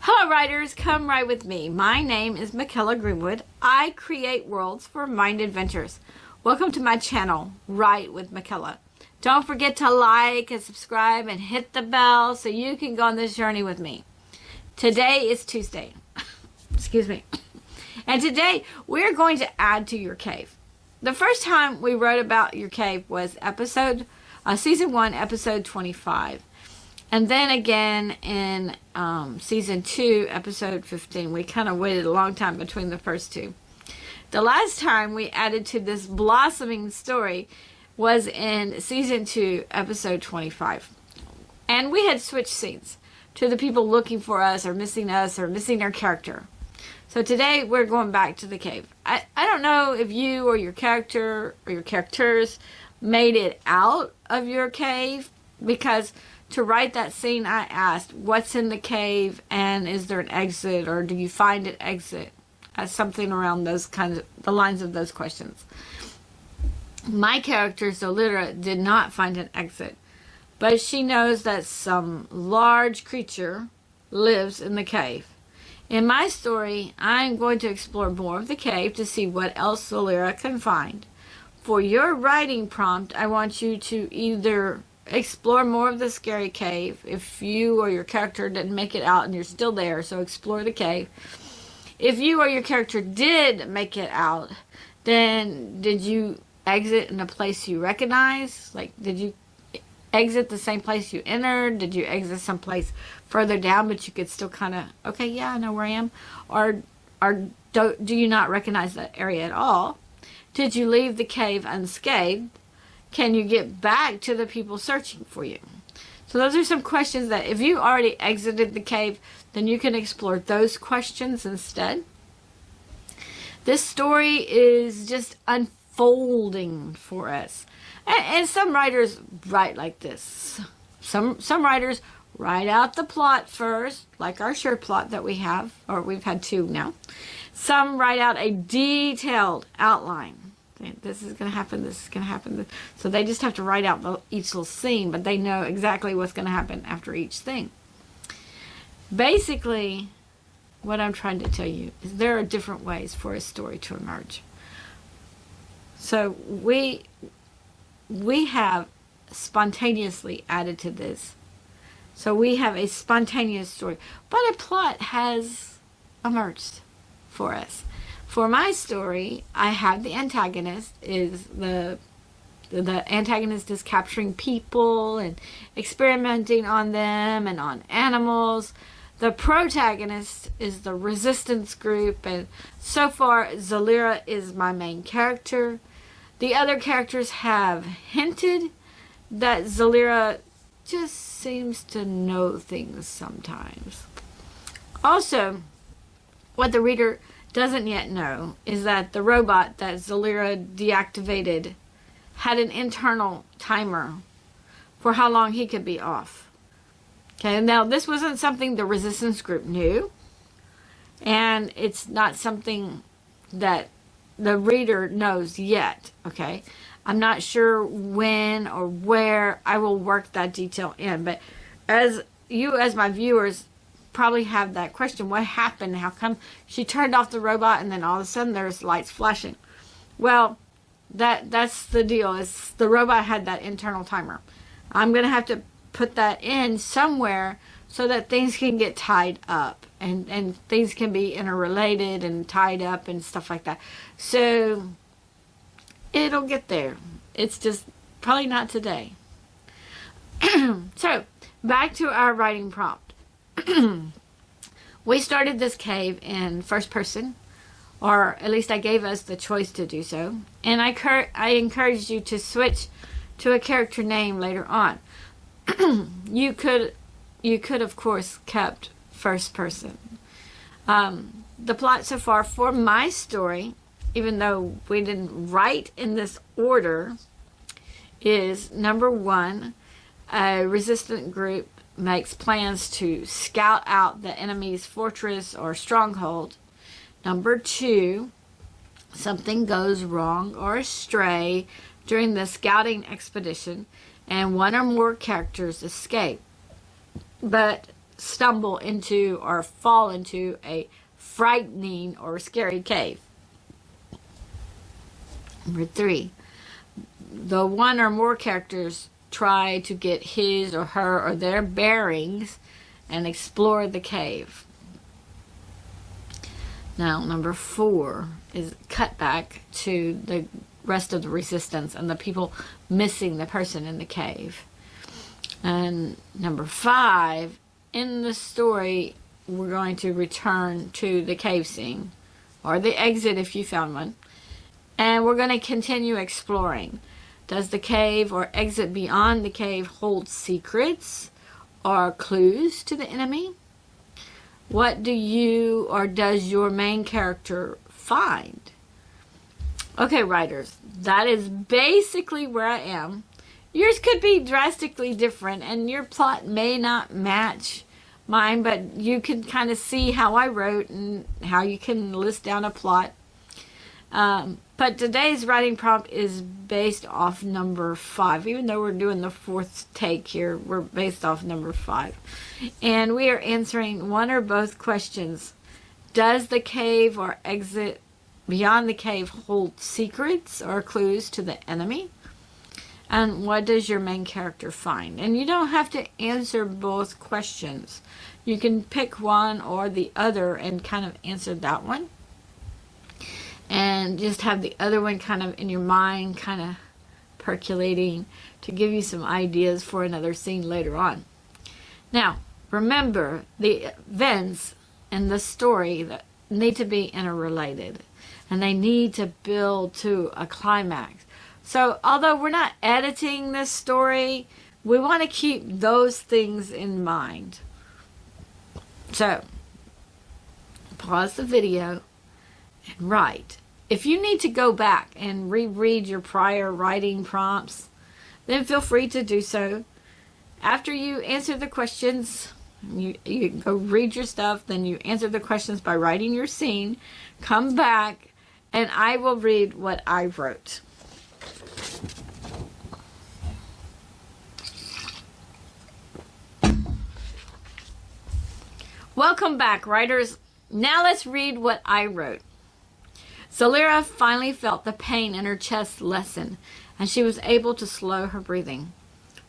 Hello writers, come write with me. My name is Mykela Greenwood. I create worlds for mind adventures. Welcome to my channel, Write with Mykela. Don't forget to like and subscribe and hit the bell so you can go on this journey with me. Today is Tuesday. Excuse me. And today we're going to add to your cave. The first time we wrote about your cave was season 1, episode 25. And then again in season 2, episode 15. We kind of waited a long time between the first two. The last time we added to this blossoming story was in season 2, episode 25. And we had switched scenes to the people looking for us or missing our character. So today we're going back to the cave. I don't know if you or your character or your characters made it out of your cave, because to write that scene, I asked, what's in the cave and is there an exit, or do you find an exit? Something around those kinds of, the lines of those questions. My character, Zolira, did not find an exit, but she knows that some large creature lives in the cave. In my story, I'm going to explore more of the cave to see what else Zolira can find. For your writing prompt, I want you to either explore more of the scary cave if you or your character didn't make it out and you're still there, so explore the cave. If you or your character did make it out, then did you exit in a place you recognize? Like, did you exit the same place you entered? Did you exit someplace further down but you could still kind of, okay, yeah, I know where I am? Or do you not recognize that area at all? Did you leave the cave unscathed? Can you get back to the people searching for you? So those are some questions that if you already exited the cave, then you can explore those questions instead. This story is just unfolding for us. And some writers write like this. Some writers write out the plot first, like our short plot that we have, or we've had 2 now. Some write out a detailed outline. This is going to happen, this is going to happen. So they just have to write out each little scene, but they know exactly what's going to happen after each thing. Basically, what I'm trying to tell you is there are different ways for a story to emerge. So we have spontaneously added to this. So we have a spontaneous story, but a plot has emerged for us. For my story, I have the antagonist is the antagonist is capturing people and experimenting on them and on animals. The protagonist is the resistance group, and so far Zolira is my main character. The other characters have hinted that Zolira just seems to know things sometimes. Also, what the reader doesn't yet know is that the robot that Zolira deactivated had an internal timer for how long he could be off. Okay, now this wasn't something the resistance group knew, and it's not something that the reader knows yet. Okay, I'm not sure when or where I will work that detail in, but as my viewers probably have that question, what happened? How come she turned off the robot and then all of a sudden there's lights flashing? Well, that's the deal. Is the robot had that internal timer. I'm gonna have to put that in somewhere so that things can get tied up and things can be interrelated and tied up and stuff like that. So it'll get there. It's just probably not today. So back to our writing prompt. We started this cave in first person, or at least I gave us the choice to do so, and I encouraged you to switch to a character name later on. You could of course kept first person. The plot so far for my story, even though we didn't write in this order, is number 1, a resistant group makes plans to scout out the enemy's fortress or stronghold. Number 2, something goes wrong or astray during the scouting expedition and one or more characters escape. But stumble into or fall into a frightening or scary cave. Number 3, the one or more characters try to get his or her or their bearings and explore the cave. Now, number 4 is cut back to the rest of the resistance and the people missing the person in the cave. And number 5, in the story, we're going to return to the cave scene, or the exit if you found one, and we're going to continue exploring. Does the cave or exit beyond the cave hold secrets or clues to the enemy? What do you or does your main character find? Okay, writers, that is basically where I am. Yours could be drastically different, and your plot may not match mine, but you can kind of see how I wrote and how you can list down a plot. But today's writing prompt is based off number 5. Even though we're doing the 4th take here, we're based off number 5. And we are answering one or both questions. Does the cave or exit beyond the cave hold secrets or clues to the enemy? And what does your main character find? And you don't have to answer both questions. You can pick one or the other and kind of answer that one. And just have the other one kind of in your mind, kind of percolating to give you some ideas for another scene later on. Now, remember, the events in the story that need to be interrelated, and they need to build to a climax. So, although we're not editing this story, we want to keep those things in mind. So, pause the video and write. If you need to go back and reread your prior writing prompts, then feel free to do so. After you answer the questions, you go read your stuff, then you answer the questions by writing your scene, come back, and I will read what I wrote. Welcome back, writers. Now let's read what I wrote. Zalira finally felt the pain in her chest lessen, and she was able to slow her breathing.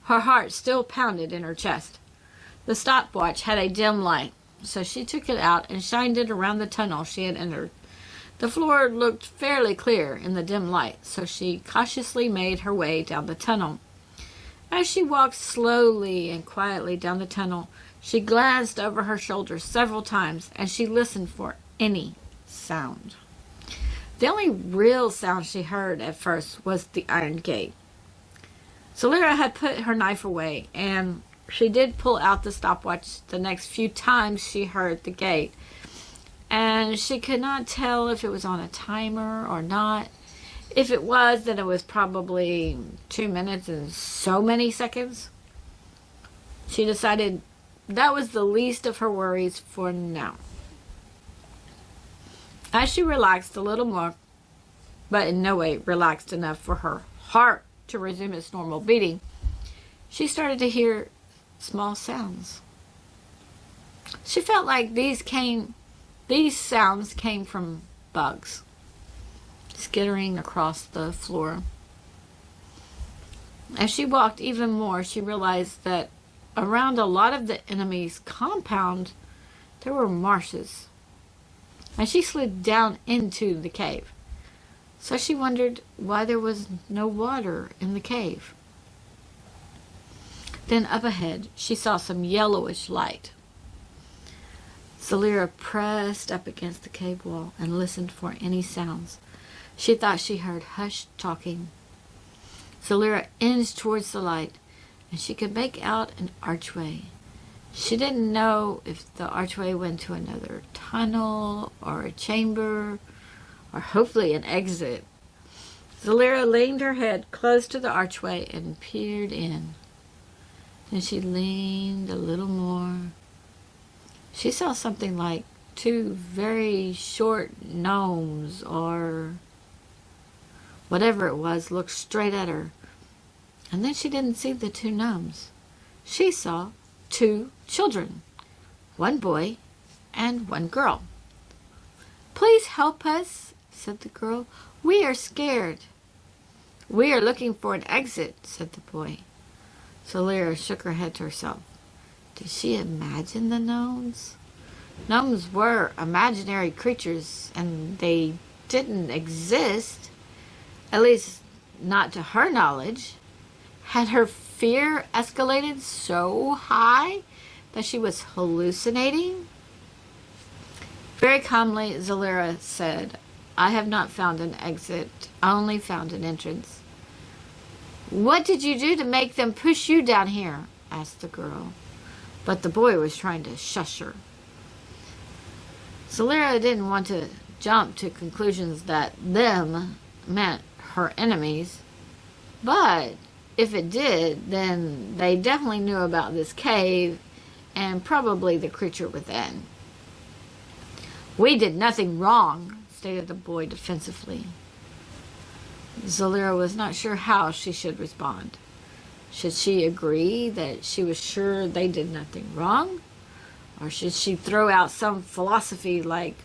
Her heart still pounded in her chest. The stopwatch had a dim light, so she took it out and shined it around the tunnel she had entered. The floor looked fairly clear in the dim light, so she cautiously made her way down the tunnel. As she walked slowly and quietly down the tunnel, she glanced over her shoulder several times as she listened for any sound. The only real sound she heard at first was the iron gate. Zalira had put her knife away, and she did pull out the stopwatch the next few times she heard the gate, and she could not tell if it was on a timer or not. If it was, then it was probably 2 minutes and so many seconds. She decided that was the least of her worries for now. As she relaxed a little more, but in no way relaxed enough for her heart to resume its normal beating, she started to hear small sounds. She felt like these sounds came from bugs skittering across the floor. As she walked even more, she realized that around a lot of the enemy's compound there were marshes, and she slid down into the cave. So she wondered why there was no water in the cave. Then up ahead, she saw some yellowish light. Zalira pressed up against the cave wall and listened for any sounds. She thought she heard hushed talking. Zalira inched towards the light, and she could make out an archway. She didn't know if the archway went to another tunnel or a chamber or hopefully an exit. Zalira leaned her head close to the archway and peered in. Then she leaned a little more. She saw something like 2 very short gnomes or whatever it was look straight at her. And then she didn't see the 2 gnomes. She saw 2 children one boy and one girl. "Please help us," said the girl. "We are scared." "We are looking for an exit," said the boy. So Lyra shook her head to herself. Did she imagine the gnomes? Gnomes were imaginary creatures, and they didn't exist, at least not to her knowledge. Had her fear escalated so high that she was hallucinating? Very calmly, Zalira said, "I have not found an exit. I only found an entrance." "What did you do to make them push you down here?" asked the girl. But the boy was trying to shush her. Zalira didn't want to jump to conclusions that them meant her enemies, but if it did, then they definitely knew about this cave and probably the creature within. "We did nothing wrong," stated the boy defensively. Zalira was not sure how she should respond. Should she agree that she was sure they did nothing wrong? Or should she throw out some philosophy like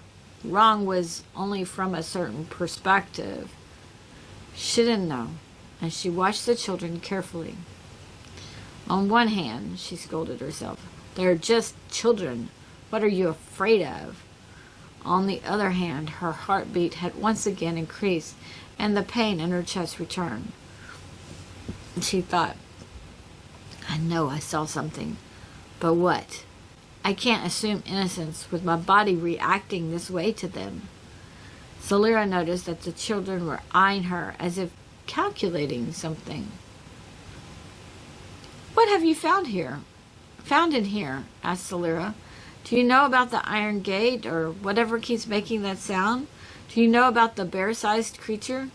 wrong was only from a certain perspective? She didn't know, and she watched the children carefully. On one hand, she scolded herself, "They're just children. What are you afraid of?" On the other hand, her heartbeat had once again increased, and the pain in her chest returned. She thought, "I know I saw something, but what? I can't assume innocence with my body reacting this way to them." Zalira noticed that the children were eyeing her as if calculating something. "What have you found in here?" asked Zalira. "Do you know about the iron gate or whatever keeps making that sound? Do you know about the bear-sized creature?"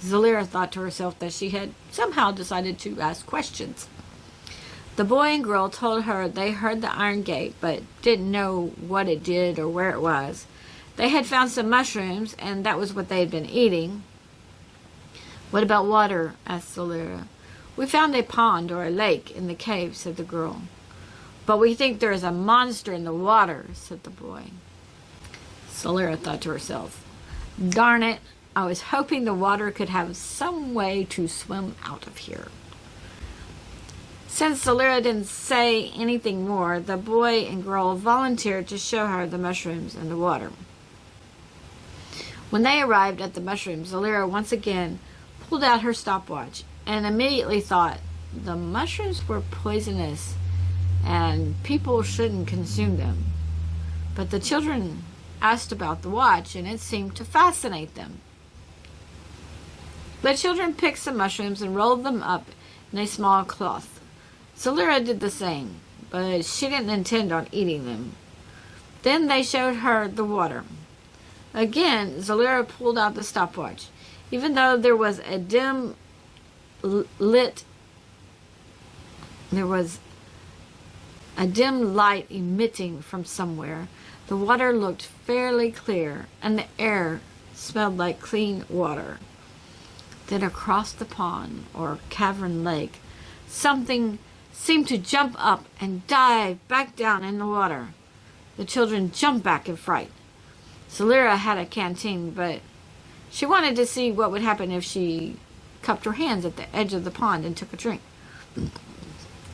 Zalira thought to herself that she had somehow decided to ask questions. The boy and girl told her they heard the iron gate, but didn't know what it did or where it was. They had found some mushrooms, and that was what they had been eating. "What about water?" asked Zalira. "We found a pond or a lake in the cave," said the girl. "But we think there is a monster in the water," said the boy. Zalira thought to herself, "Darn it, I was hoping the water could have some way to swim out of here." Since Zalira didn't say anything more, the boy and girl volunteered to show her the mushrooms and the water. When they arrived at the mushrooms, Zalira once again pulled out her stopwatch and immediately thought the mushrooms were poisonous and people shouldn't consume them. But the children asked about the watch, and it seemed to fascinate them. The children picked some mushrooms and rolled them up in a small cloth. Zalira did the same, but she didn't intend on eating them. Then they showed her the water. Again, Zalira pulled out the stopwatch. Even though there was a dim light emitting from somewhere, the water looked fairly clear, and the air smelled like clean water. Then across the pond, or cavern lake, something seemed to jump up and dive back down in the water. The children jumped back in fright. Zalira had a canteen, but she wanted to see what would happen if she cupped her hands at the edge of the pond and took a drink.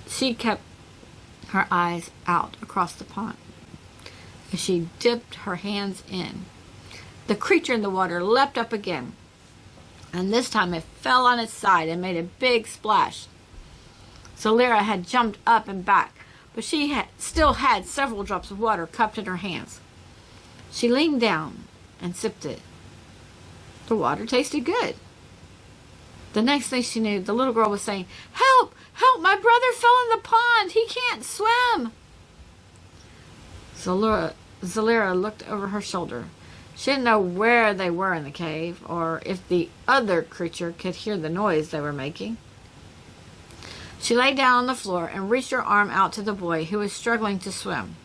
She kept her eyes out across the pond. As she dipped her hands in, the creature in the water leapt up again, and this time it fell on its side and made a big splash. Zalira had jumped up and back, but she still had several drops of water cupped in her hands. She leaned down and sipped it. The water tasted good. The next thing she knew, the little girl was saying, "Help! Help! My brother fell in the pond! He can't swim!" Zalira looked over her shoulder. She didn't know where they were in the cave, or if the other creature could hear the noise they were making. She lay down on the floor and reached her arm out to the boy, who was struggling to swim.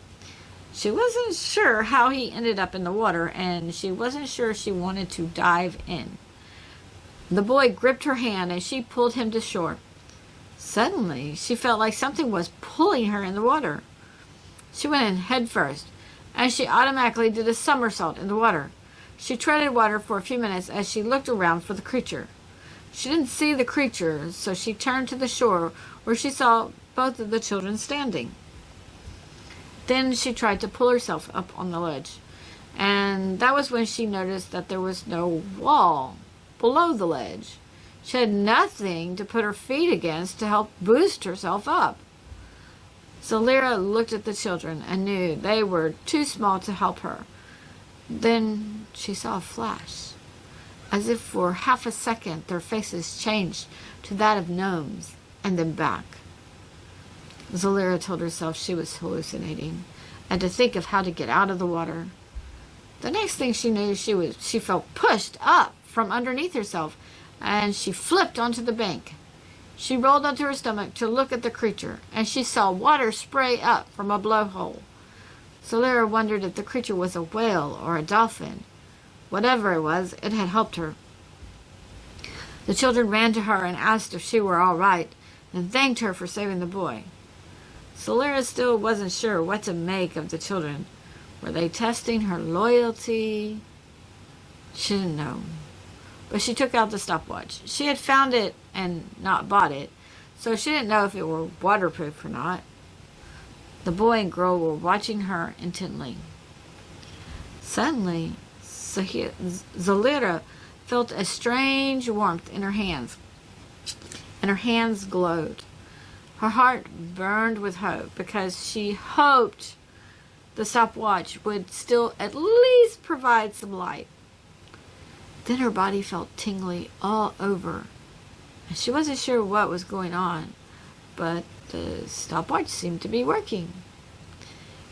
She wasn't sure how he ended up in the water, and she wasn't sure she wanted to dive in. The boy gripped her hand, and she pulled him to shore. Suddenly, she felt like something was pulling her in the water. She went in head first, and she automatically did a somersault in the water. She treaded water for a few minutes as she looked around for the creature. She didn't see the creature, so she turned to the shore where she saw both of the children standing. Then she tried to pull herself up on the ledge, and that was when she noticed that there was no wall below the ledge. She had nothing to put her feet against to help boost herself up. Zalira looked at the children and knew they were too small to help her. Then she saw a flash. As if for half a second their faces changed to that of gnomes and then back. Zalira told herself she was hallucinating and to think of how to get out of the water. The next thing she knew, she felt pushed up from underneath herself and she flipped onto the bank. She rolled onto her stomach to look at the creature, and she saw water spray up from a blowhole. Zalira wondered if the creature was a whale or a dolphin. Whatever it was, it had helped her. The children ran to her and asked if she were all right, and thanked her for saving the boy. Zalira still wasn't sure what to make of the children. Were they testing her loyalty? She didn't know. But she took out the stopwatch. She had found it and not bought it, so she didn't know if it were waterproof or not. The boy and girl were watching her intently. Suddenly, Zalira felt a strange warmth in her hands, and her hands glowed. Her heart burned with hope because she hoped the stopwatch would still at least provide some light. Then her body felt tingly all over, and she wasn't sure what was going on, but the stopwatch seemed to be working.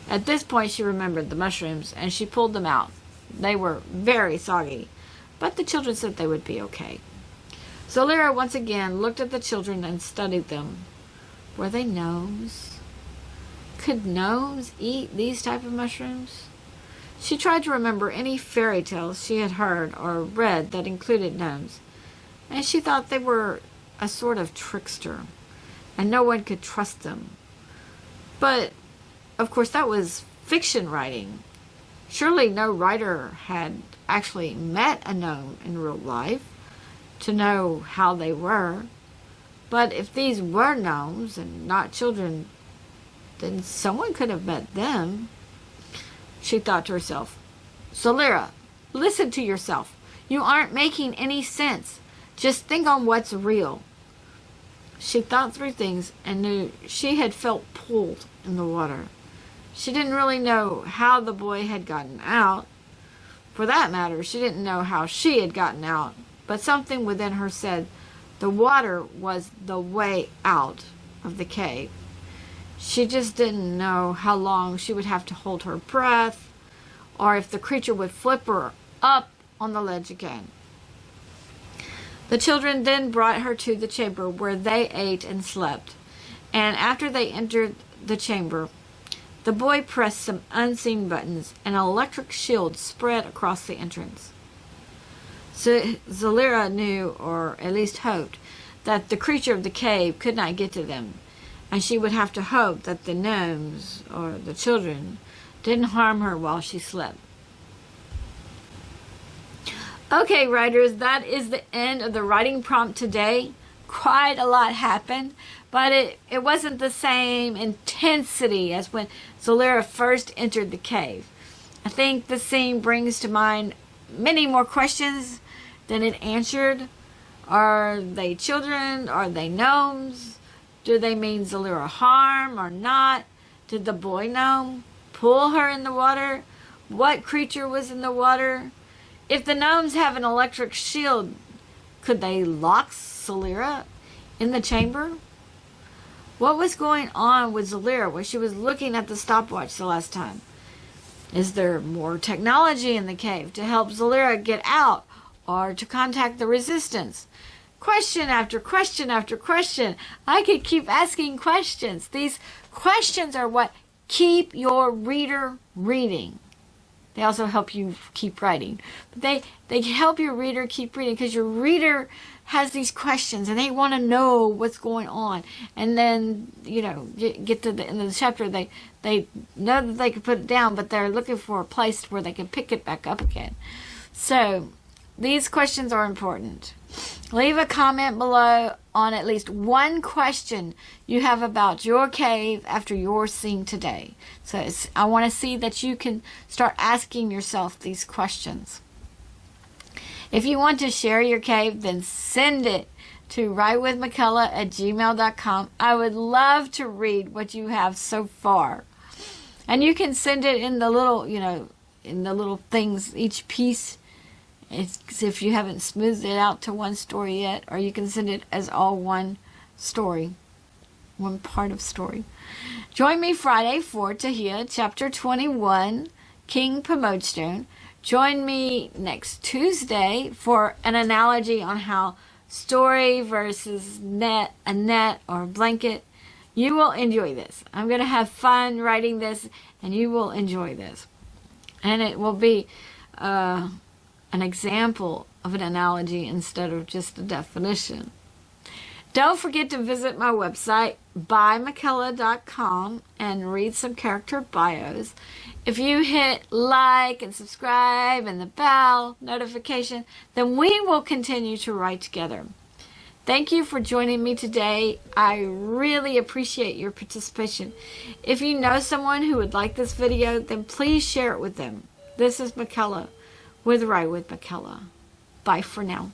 At this point, she remembered the mushrooms, and she pulled them out. They were very soggy, but the children said they would be okay. Zalira once again looked at the children and studied them. Were they gnomes? Could gnomes eat these type of mushrooms? She tried to remember any fairy tales she had heard or read that included gnomes, and she thought they were a sort of trickster, and no one could trust them. But, of course, that was fiction writing. Surely no writer had actually met a gnome in real life to know how they were. But if these were gnomes and not children, then someone could have met them. She thought to herself, Zalira, listen to yourself. You aren't making any sense. Just think on what's real. She thought through things and knew she had felt pulled in the water. She didn't really know how the boy had gotten out. For that matter, she didn't know how she had gotten out. But something within her said the water was the way out of the cave. She just didn't know how long she would have to hold her breath, or if the creature would flip her up on the ledge again. The children then brought her to the chamber where they ate and slept, and after they entered the chamber, the boy pressed some unseen buttons, and an electric shield spread across the entrance. Zalira knew, or at least hoped, that the creature of the cave could not get to them, and she would have to hope that the gnomes, or the children, didn't harm her while she slept. Okay, writers, that is the end of the writing prompt today. Quite a lot happened, but it wasn't the same intensity as when Zalira first entered the cave. I think the scene brings to mind many more questions than it answered. Are they children? Are they gnomes? Do they mean Zalira harm or not? Did the boy gnome pull her in the water? What creature was in the water? If the gnomes have an electric shield, could they lock Zalira in the chamber? What was going on with Zalira when she was looking at the stopwatch the last time? Is there more technology in the cave to help Zalira get out or to contact the resistance? Question after question after question. I could keep asking questions. These questions are what keep your reader reading. They also help you keep writing. But they help your reader keep reading because your reader has these questions and they want to know what's going on. And then, you know, get to the end of the chapter, they know that they can put it down, but they're looking for a place where they can pick it back up again. So these questions are important. Leave a comment below on at least one question you have about your cave after your scene today. So I want to see that you can start asking yourself these questions. If you want to share your cave, then send it to WritewithMykela@gmail.com. I would love to read what you have so far. And you can send it in the little, you know, in the little things, each piece. It's if you haven't smoothed it out to one story yet, or you can send it as all one story, one part of story. Join me Friday for Tahia, Chapter 21, King Pomodestone. Join me next Tuesday for an analogy on how story versus a net or blanket. You will enjoy this. I'm going to have fun writing this, and you will enjoy this. And it will be an example of an analogy instead of just a definition. Don't forget to visit my website, bymykela.com, and read some character bios. If you hit like and subscribe and the bell notification, then we will continue to write together. Thank you for joining me today. I really appreciate your participation. If you know someone who would like this video, then please share it with them. This is Mykela with Write with Mykela. Bye for now.